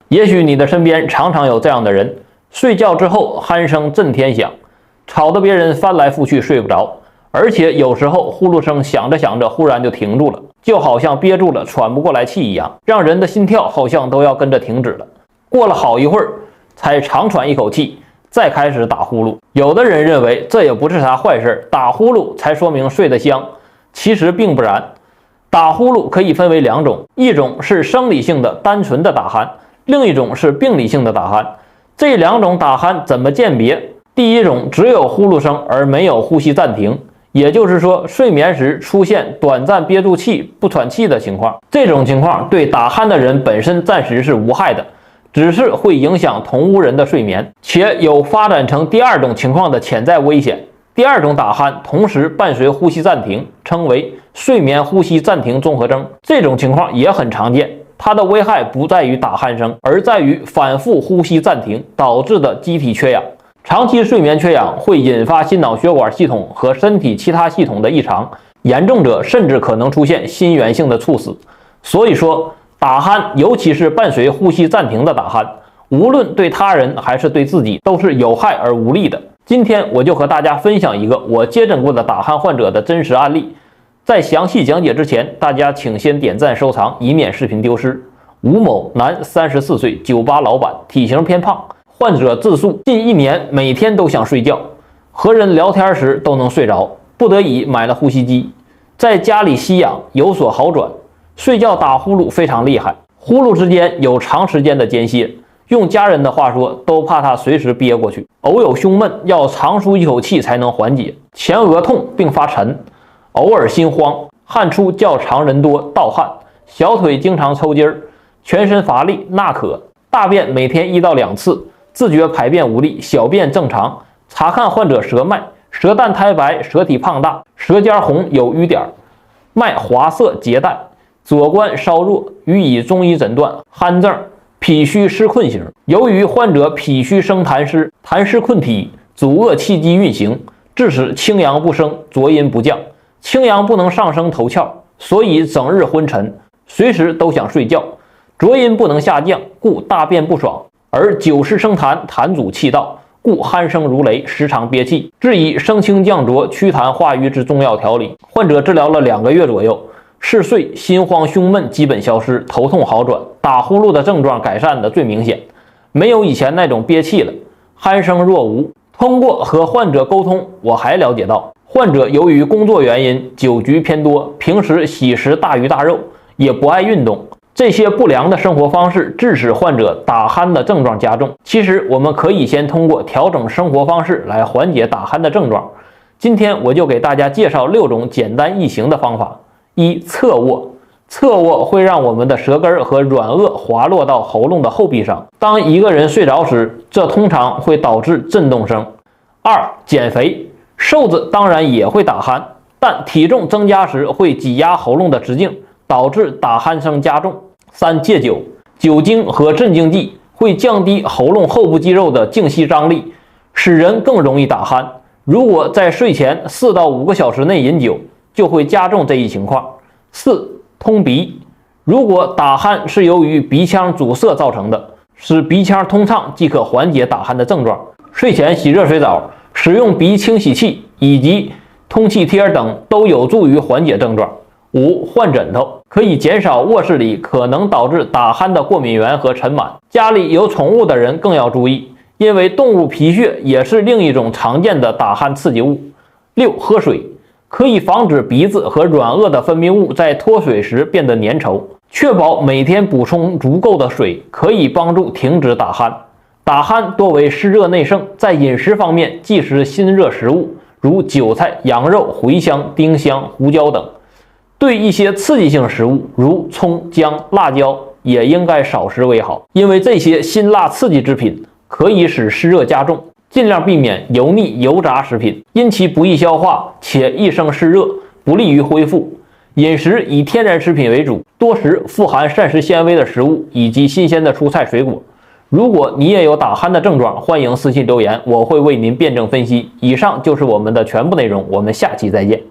也许你的身边常常有这样的人，睡觉之后鼾声震天响，吵得别人翻来覆去睡不着，而且有时候呼噜声响着响着忽然就停住了，就好像憋住了喘不过来气一样，让人的心跳好像都要跟着停止了。过了好一会儿才长喘一口气，再开始打呼噜。有的人认为这也不是啥坏事，打呼噜才说明睡得香，其实并不然。打呼噜可以分为两种，一种是生理性的单纯的打鼾，另一种是病理性的打鼾。这两种打鼾怎么鉴别？第一种只有呼噜声而没有呼吸暂停，也就是说睡眠时出现短暂憋住气不喘气的情况。这种情况对打鼾的人本身暂时是无害的，只是会影响同屋人的睡眠，且有发展成第二种情况的潜在危险。第二种打鼾同时伴随呼吸暂停，称为睡眠呼吸暂停综合征。这种情况也很常见，它的危害不在于打鼾声，而在于反复呼吸暂停导致的机体缺氧。长期睡眠缺氧会引发心脑血管系统和身体其他系统的异常，严重者甚至可能出现心源性的猝死。所以说，打鼾，尤其是伴随呼吸暂停的打鼾，无论对他人还是对自己，都是有害而无利的。今天我就和大家分享一个我接诊过的打鼾患者的真实案例。在详细讲解之前，大家请先点赞收藏，以免视频丢失。吴某，男，34岁，酒吧老板，体型偏胖。患者自述近1年每天都想睡觉，和人聊天时都能睡着，不得已买了呼吸机，在家里吸氧有所好转，睡觉打呼噜非常厉害，呼噜之间有长时间的间歇，用家人的话说，都怕他随时憋过去。偶有胸闷，要长舒一口气才能缓解。前额痛并发沉，偶尔心慌，汗出较常人多，盗汗，小腿经常抽筋儿，全身乏力，纳渴，大便每天1到2次，自觉排便无力，小便正常。查看患者舌脉，舌淡苔白，舌体胖大，舌尖红有瘀点，脉滑涩结带，左关稍弱，予以中医诊断鼾症。脾虚湿困型，由于患者脾虚生痰湿，痰湿困体，阻遏气机运行，致使清阳不升，浊阴不降。清阳不能上升头窍，所以整日昏沉，随时都想睡觉；浊阴不能下降，故大便不爽，而久湿生痰，痰阻气道，故鼾声如雷，时常憋气。致以升清降浊、祛痰化瘀之中药调理。患者治疗了2个月左右，嗜睡、心慌、胸闷基本消失，头痛好转，打呼噜的症状改善的最明显，没有以前那种憋气了，鼾声若无。通过和患者沟通，我还了解到，患者由于工作原因，酒局偏多，平时喜食大鱼大肉，也不爱运动，这些不良的生活方式致使患者打鼾的症状加重。其实我们可以先通过调整生活方式来缓解打鼾的症状。今天我就给大家介绍6种简单易行的方法。1. 侧卧。侧卧会让我们的舌根和软腭滑落到喉咙的后壁上，当一个人睡着时，这通常会导致震动声。2. 减肥。瘦子当然也会打鼾，但体重增加时会挤压喉咙的直径，导致打鼾声加重。3. 戒酒。酒精和镇静剂会降低喉咙后部肌肉的静息张力，使人更容易打鼾。如果在睡前4到5个小时内饮酒，就会加重这一情况。4. 通鼻。如果打鼾是由于鼻腔阻塞造成的，使鼻腔通畅即可缓解打鼾的症状。睡前洗热水澡，使用鼻清洗器以及通气贴等都有助于缓解症状。5. 换枕头。可以减少卧室里可能导致打鼾的过敏源和尘螨。家里有宠物的人更要注意，因为动物皮屑也是另一种常见的打鼾刺激物。6. 喝水。可以防止鼻子和软腭的分泌物在脱水时变得粘稠，确保每天补充足够的水，可以帮助停止打鼾。打鼾多为湿热内盛，在饮食方面忌食辛热食物，如韭菜、羊肉、茴香、丁香、胡椒等。对一些刺激性食物，如葱、姜、辣椒，也应该少食为好，因为这些辛辣刺激之品可以使湿热加重。尽量避免油腻油炸食品，因其不易消化且易生湿热，不利于恢复。饮食以天然食品为主，多食富含膳食纤维的食物以及新鲜的蔬菜水果。如果你也有打鼾的症状，欢迎私信留言，我会为您辩证分析。以上就是我们的全部内容，我们下期再见。